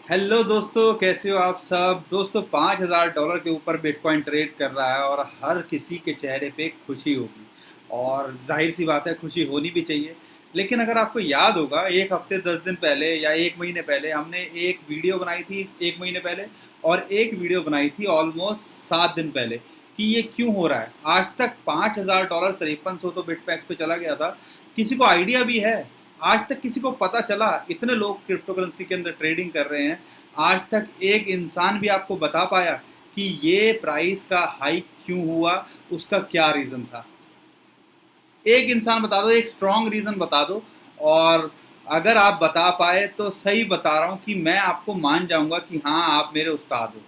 Hello दोस्तों, कैसे हो आप सब। दोस्तों, $5,000 के ऊपर बिटकॉइन ट्रेड कर रहा है और हर किसी के चेहरे पे खुशी होगी। और जाहिर सी बात है, खुशी होनी भी चाहिए। लेकिन अगर आपको याद होगा, एक हफ्ते 10 दिन पहले या एक महीने पहले हमने एक वीडियो बनाई थी, एक महीने पहले, और एक वीडियो बनाई थी ऑलमोस्ट 7 दिन पहले, कि ये क्यों हो रहा है। आज तक $5,000 5300 तो बिटमैक्स पे चला गया था। किसी को आइडिया भी है? आज तक किसी को पता चला? इतने लोग क्रिप्टो करेंसी के अंदर ट्रेडिंग कर रहे हैं, आज तक एक इंसान भी आपको बता पाया कि ये प्राइस का हाइक क्यों हुआ, उसका क्या रीज़न था? एक इंसान बता दो, एक स्ट्रॉन्ग रीज़न बता दो। और अगर आप बता पाए तो सही बता रहा हूँ कि मैं आपको मान जाऊंगा कि हाँ, आप मेरे उस्ताद हो।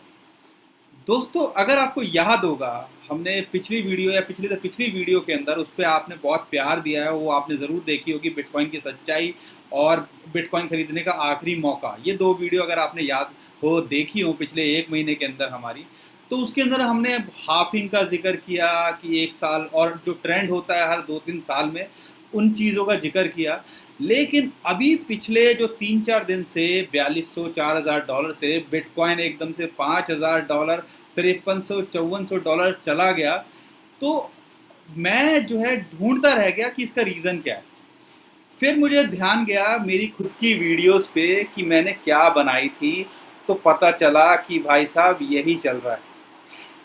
दोस्तों, अगर आपको याद होगा, हमने पिछली वीडियो या पिछली से पिछली वीडियो के अंदर उस पर आपने बहुत प्यार दिया है, वो आपने ज़रूर देखी होगी, बिटकॉइन की सच्चाई और बिटकॉइन खरीदने का आखिरी मौका। ये दो वीडियो अगर आपने याद हो, देखी हो पिछले एक महीने के अंदर हमारी, तो उसके अंदर हमने हाफिंग का जिक्र किया कि 1 साल और जो ट्रेंड होता है हर 2-3 साल में, उन चीज़ों का जिक्र किया। लेकिन अभी पिछले जो 3-4 दिन से 4200 $4,000 से बिटकॉइन एकदम से $5,000 $5300 $5400 चला गया। तो मैं जो है ढूंढता रह गया कि इसका रीज़न क्या है। फिर मुझे ध्यान गया मेरी खुद की वीडियोस पे कि मैंने क्या बनाई थी, तो पता चला कि भाई साहब यही चल रहा है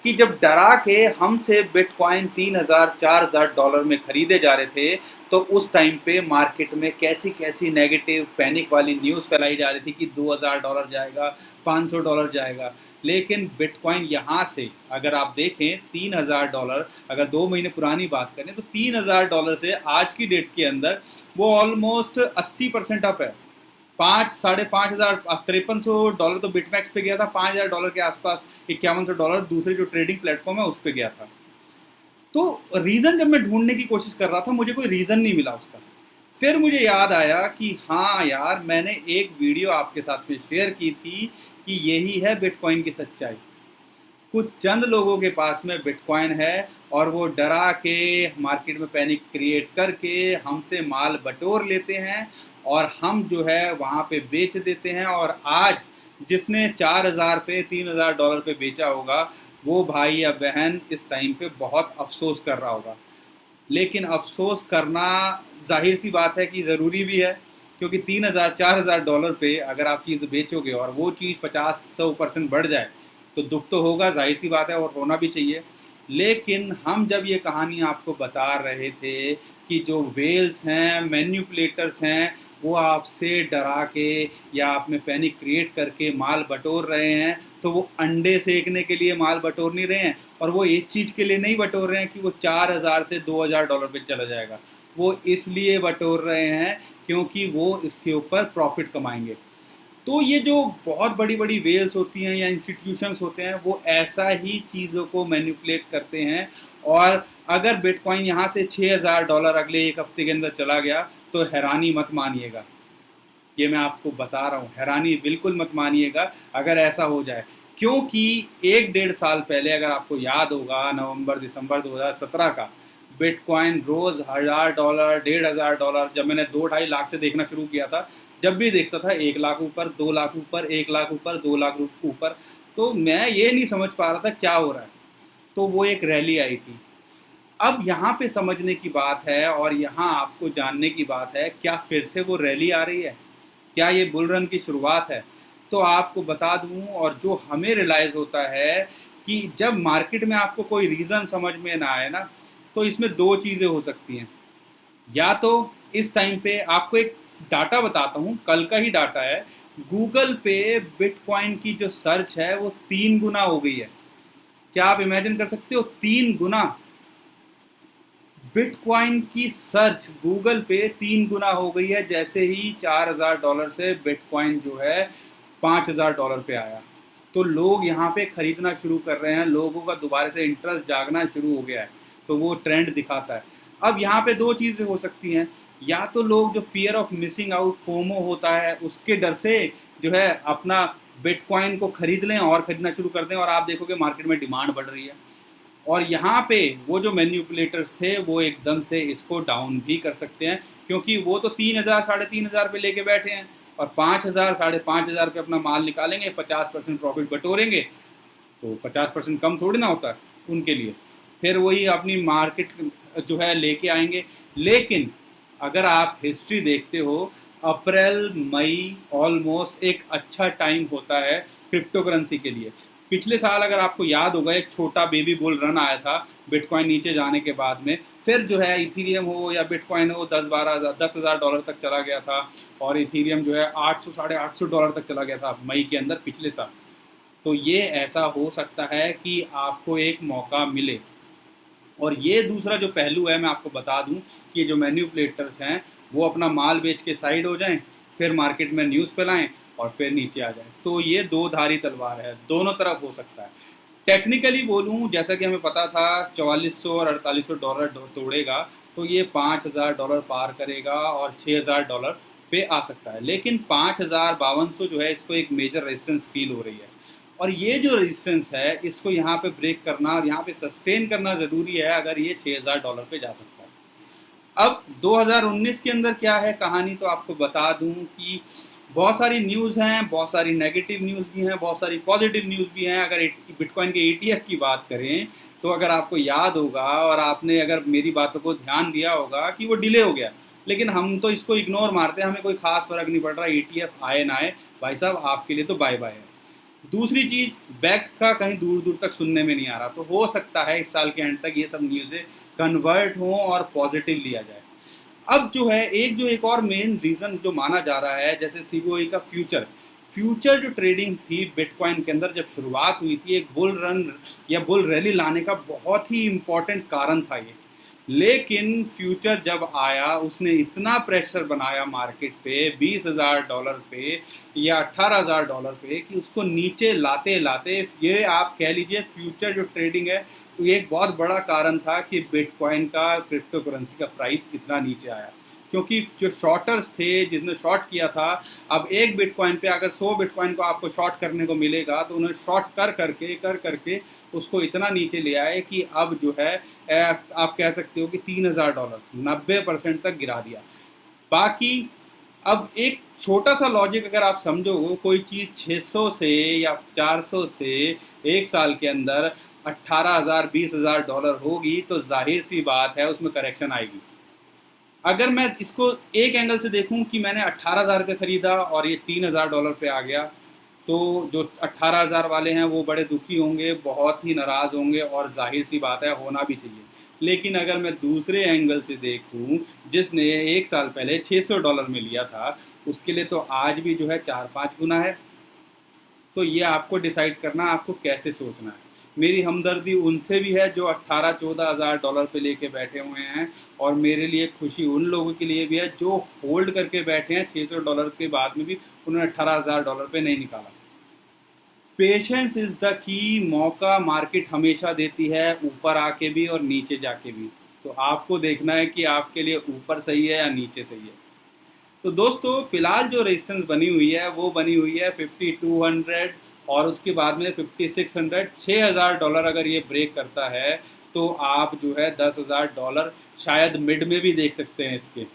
कि जब डरा के हमसे बिटकॉइन 3,000 $4,000 में खरीदे जा रहे थे, तो उस टाइम पे मार्केट में कैसी कैसी नेगेटिव पैनिक वाली न्यूज़ फैलाई जा रही थी कि $2,000 जाएगा, $500 जाएगा। लेकिन बिटकॉइन यहाँ से अगर आप देखें, $3,000, अगर 2 महीने पुरानी बात करें तो $3,000 से आज की डेट के अंदर वो ऑलमोस्ट 80% अप है। 5 साढ़े 5 हज़ार, $5300 तो बिटमैक्स पे गया था, $5,000 के आसपास, $5,100 दूसरे जो ट्रेडिंग प्लेटफॉर्म है उस पर गया था। तो रीज़न जब मैं ढूंढने की कोशिश कर रहा था, मुझे कोई रीज़न नहीं मिला उसका। फिर मुझे याद आया कि हाँ यार, मैंने एक वीडियो आपके साथ में शेयर की थी कि यही है बिटकॉइन की सच्चाई। कुछ चंद लोगों के पास में बिटकॉइन है और वो डरा के मार्केट में पैनिक क्रिएट करके हमसे माल बटोर लेते हैं, और हम जो है वहाँ पे बेच देते हैं। और आज जिसने 4,000 पे $3,000 पे बेचा होगा, वो भाई या बहन इस टाइम पे बहुत अफसोस कर रहा होगा। लेकिन अफसोस करना जाहिर सी बात है कि ज़रूरी भी है, क्योंकि 3,000 $4,000 पे अगर आप चीज़ बेचोगे और वो चीज़ 50-100% बढ़ जाए, तो दुख तो होगा, जाहिर सी बात है, और होना भी चाहिए। लेकिन हम जब ये कहानी आपको बता रहे थे कि जो वेल्स हैं, मैन्युपुलेटर्स हैं, वो आपसे डरा के या आप में पैनिक क्रिएट करके माल बटोर रहे हैं, तो वो अंडे सेकने के लिए माल बटोर नहीं रहे हैं, और वो इस चीज़ के लिए नहीं बटोर रहे हैं कि वो 4,000 से $2,000 पे चला जाएगा। वो इसलिए बटोर रहे हैं क्योंकि वो इसके ऊपर प्रॉफिट कमाएंगे। तो ये जो बहुत बड़ी बड़ी वेल्स होती हैं या इंस्टीट्यूशंस होते हैं, वो ऐसा ही चीज़ों को मैनिपुलेट करते हैं। और अगर बिटकॉइन यहाँ से $6,000 अगले एक हफ्ते के अंदर चला गया, तो हैरानी मत मानिएगा। ये मैं आपको बता रहा हूँ, हैरानी बिल्कुल मत मानिएगा अगर ऐसा हो जाए। क्योंकि 1-1.5 साल पहले अगर आपको याद होगा, नवंबर दिसंबर 2017 का, बिटकॉइन रोज़ $1,000 $1,500, जब मैंने 2-2.5 लाख से देखना शुरू किया था, जब भी देखता था 1 लाख ऊपर, 2 लाख ऊपर, 1 लाख ऊपर, 2 लाख ऊपर। तो मैं ये नहीं समझ पा रहा था क्या हो रहा है। तो वो एक रैली आई थी। अब यहाँ पे समझने की बात है और यहाँ आपको जानने की बात है, क्या फिर से वो रैली आ रही है? क्या ये बुल रन की शुरुआत है? तो आपको बता दूं, और जो हमें रियलाइज़ होता है कि जब मार्केट में आपको कोई रीज़न समझ में ना आए ना, तो इसमें दो चीज़ें हो सकती हैं। या तो इस टाइम पे आपको एक डाटा बताता हूँ, कल का ही डाटा है, गूगल पे बिटकॉइन की जो सर्च है वो 3 गुना हो गई है। क्या आप इमेजिन कर सकते हो? 3 गुना बिटकॉइन की सर्च गूगल पे 3 गुना हो गई है, जैसे ही $4,000 से बिटकॉइन जो है $5,000 पे आया। तो लोग यहाँ पे खरीदना शुरू कर रहे हैं, लोगों का दोबारा से इंटरेस्ट जागना शुरू हो गया है। तो वो ट्रेंड दिखाता है। अब यहाँ पे दो चीज़ें हो सकती हैं। या तो लोग जो fear of missing out, FOMO होता है, उसके डर से जो है अपना बिटकॉइन को खरीद लें और खरीदना शुरू कर दें, और आप देखोगे मार्केट में डिमांड बढ़ रही है। और यहाँ पे वो जो मैन्युपुलेटर्स थे वो एकदम से इसको डाउन भी कर सकते हैं, क्योंकि वो तो 3,000 $3,500 पे लेके बैठे हैं। और 5,000 5,500 पे अपना माल निकालेंगे, 50% प्रॉफिट बटोरेंगे, तो 50% कम थोड़ी ना होता है उनके लिए। फिर वही अपनी मार्केट जो है लेके आएंगे। लेकिन अगर आप हिस्ट्री देखते हो, अप्रैल मई ऑलमोस्ट एक अच्छा टाइम होता है क्रिप्टो करेंसी के लिए। पिछले साल अगर आपको याद होगा, एक छोटा बेबी बुल रन आया था बिटकॉइन नीचे जाने के बाद में। फिर जो है इथीरियम हो या बिटकॉइन हो, 10-12 $10,000 तक चला गया था, और इथीरियम जो है 800 $850 तक चला गया था मई के अंदर पिछले साल। तो ये ऐसा हो सकता है कि आपको एक मौका मिले। और ये दूसरा जो पहलू है मैं आपको बता दूं कि जो मैन्युपुलेटर्स हैं वो अपना माल बेच के साइड हो जाएं, फिर मार्केट में न्यूज़ फैलाएं और फिर नीचे आ जाए। तो ये दो धारी तलवार है, दोनों तरफ हो सकता है। टेक्निकली बोलूं, जैसा कि हमें पता था 4400 और $4800 तोड़ेगा, तो ये $5,000 पार करेगा और $6,000 पे आ सकता है। लेकिन 5,5200 जो है, इसको एक मेजर रेजिस्टेंस फील हो रही है। और ये जो रेजिस्टेंस है, इसको यहाँ पे ब्रेक करना और यहाँ पे सस्टेन करना ज़रूरी है अगर ये $6,000 पे जा सकता है। अब 2019 के अंदर क्या है कहानी, तो आपको बता दूं कि बहुत सारी न्यूज़ हैं, बहुत सारी नेगेटिव न्यूज़ भी हैं, बहुत सारी पॉजिटिव न्यूज़ भी हैं। अगर बिटकॉइन के ETF की बात करें, तो अगर आपको याद होगा और आपने अगर मेरी बातों को ध्यान दिया होगा कि वो डिले हो गया, लेकिन हम तो इसको इग्नोर मारते हैं, हमें कोई खास फर्क नहीं पड़ रहा। ETF आए ना आए, भाई साहब आपके लिए तो बाय बाय है। दूसरी चीज़, बैक का कहीं दूर दूर तक सुनने में नहीं आ रहा, तो हो सकता है इस साल के एंड तक ये सब न्यूज़ें कन्वर्ट हों और पॉजिटिव लिया जाए। अब जो है एक और मेन रीज़न जो माना जा रहा है, जैसे CBOE का फ्यूचर जो ट्रेडिंग थी बिटकॉइन के अंदर जब शुरुआत हुई थी, एक बुल रन या बुल रैली लाने का बहुत ही इम्पोर्टेंट कारण था ये। लेकिन फ्यूचर जब आया, उसने इतना प्रेशर बनाया मार्केट पे $20,000 पे या $18,000 पे कि उसको नीचे लाते लाते, ये आप कह लीजिए फ्यूचर जो ट्रेडिंग है, तो ये एक बहुत बड़ा कारण था कि बिटकॉइन का, क्रिप्टो करेंसी का प्राइस इतना नीचे आया। क्योंकि जो शॉर्टर्स थे, जिसने शॉर्ट किया था, अब एक बिटकॉइन पे अगर 100 बिटकॉइन को आपको शॉर्ट करने को मिलेगा, तो उन्हें शॉर्ट कर करके उसको इतना नीचे ले आए कि अब जो है आप कह सकते हो कि $3,000 90% तक गिरा दिया। बाकी अब एक छोटा सा लॉजिक अगर आप समझो, कोई चीज़ 600 से या 400 से एक साल के अंदर 18,000 $20,000 होगी, तो जाहिर सी बात है उसमें करेक्शन आएगी। अगर मैं इसको एक एंगल से देखूं कि मैंने 18,000 पे ख़रीदा और ये $3,000 पे आ गया, तो जो 18,000 वाले हैं वो बड़े दुखी होंगे, बहुत ही नाराज़ होंगे, और जाहिर सी बात है होना भी चाहिए। लेकिन अगर मैं दूसरे एंगल से देखूं, जिसने एक साल पहले $600 में लिया था, उसके लिए तो आज भी जो है 4-5 गुना है। तो ये आपको डिसाइड करना, आपको कैसे सोचना है। मेरी हमदर्दी उनसे भी है जो 18-14 हज़ार $14 पे लेके बैठे हुए हैं, और मेरे लिए खुशी उन लोगों के लिए भी है जो होल्ड करके बैठे हैं $600 के बाद में भी उन्होंने $18,000 पे नहीं निकाला। Patience is the key. मौका मार्केट हमेशा देती है, ऊपर आके भी और नीचे जाके भी। तो आपको देखना है कि आपके लिए ऊपर सही है या नीचे सही है। तो दोस्तों, फिलहाल जो रेजिस्टेंस बनी हुई है वो बनी हुई है 5200, और उसके बाद में 5600। $6,000 अगर ये ब्रेक करता है, तो आप जो है $10,000 शायद मिड में भी देख सकते हैं इसके।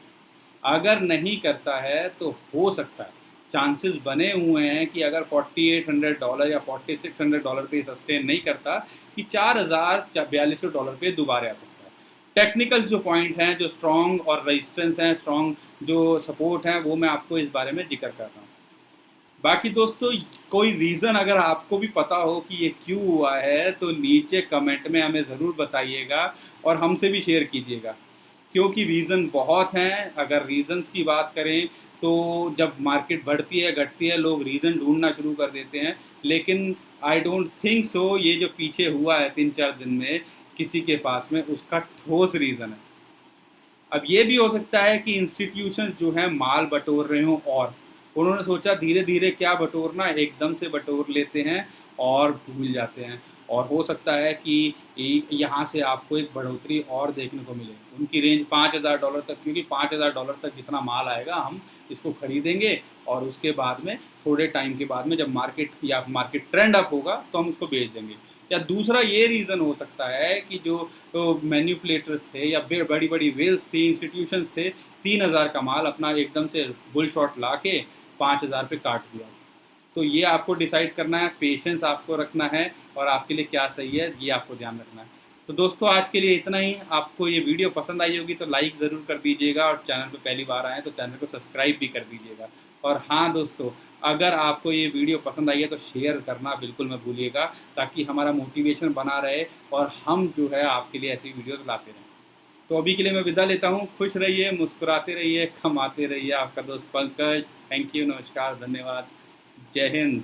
अगर नहीं करता है तो हो सकता है, चांसेस बने हुए हैं कि अगर $4,800 या $4,600 पे सस्टेन नहीं करता, कि $4,4200 पे दोबारा आ सकता है। टेक्निकल जो पॉइंट हैं, जो स्ट्रॉन्ग और रेजिस्टेंस हैं, स्ट्रॉन्ग जो सपोर्ट हैं, वो मैं आपको इस बारे में जिक्र कर रहा हूँ। बाकी दोस्तों, कोई रीज़न अगर आपको भी पता हो कि ये क्यों हुआ है, तो नीचे कमेंट में हमें ज़रूर बताइएगा और हमसे भी शेयर कीजिएगा, क्योंकि रीज़न बहुत हैं। अगर रीज़न्स की बात करें, तो जब मार्केट बढ़ती है घटती है, लोग रीज़न ढूंढना शुरू कर देते हैं, लेकिन आई डोंट थिंक सो ये जो पीछे हुआ है 3-4 दिन में, किसी के पास में उसका ठोस रीज़न है। अब ये भी हो सकता है कि इंस्टीट्यूशन जो हैं माल बटोर रहे हों, और उन्होंने सोचा धीरे धीरे क्या बटोरना, एकदम से बटोर लेते हैं और भूल जाते हैं। और हो सकता है कि यहाँ से आपको एक बढ़ोतरी और देखने को मिले। उनकी रेंज $5,000 तक, क्योंकि $5,000 तक जितना माल आएगा हम इसको खरीदेंगे, और उसके बाद में थोड़े टाइम के बाद में जब मार्केट ट्रेंड अप होगा तो हम उसको बेच देंगे। या दूसरा ये रीज़न हो सकता है कि जो मैन्युपुलेटर्स थे या बड़ी बड़ी वेल्स थी, इंस्टीट्यूशंस थे, 3,000 का माल अपना एकदम से बुल शॉट ला के 5,000 पे काट दिया। तो ये आपको डिसाइड करना है, पेशेंस आपको रखना है और आपके लिए क्या सही है ये आपको ध्यान रखना है। तो दोस्तों आज के लिए इतना ही। आपको ये वीडियो पसंद आई होगी तो लाइक ज़रूर कर दीजिएगा और चैनल पे पहली बार आए तो चैनल को सब्सक्राइब भी कर दीजिएगा। और हाँ दोस्तों, अगर आपको ये वीडियो पसंद आई है तो शेयर करना बिल्कुल मत भूलिएगा, ताकि हमारा मोटिवेशन बना रहे और हम जो है आपके लिए ऐसी वीडियोज़ लाते रहें। तो अभी के लिए मैं विदा लेता हूँ। खुश रहिए, मुस्कुराते रहिए, कमाते रहिए। आपका दोस्त पंकज। थैंक यू, नमस्कार, धन्यवाद, जय हिंद।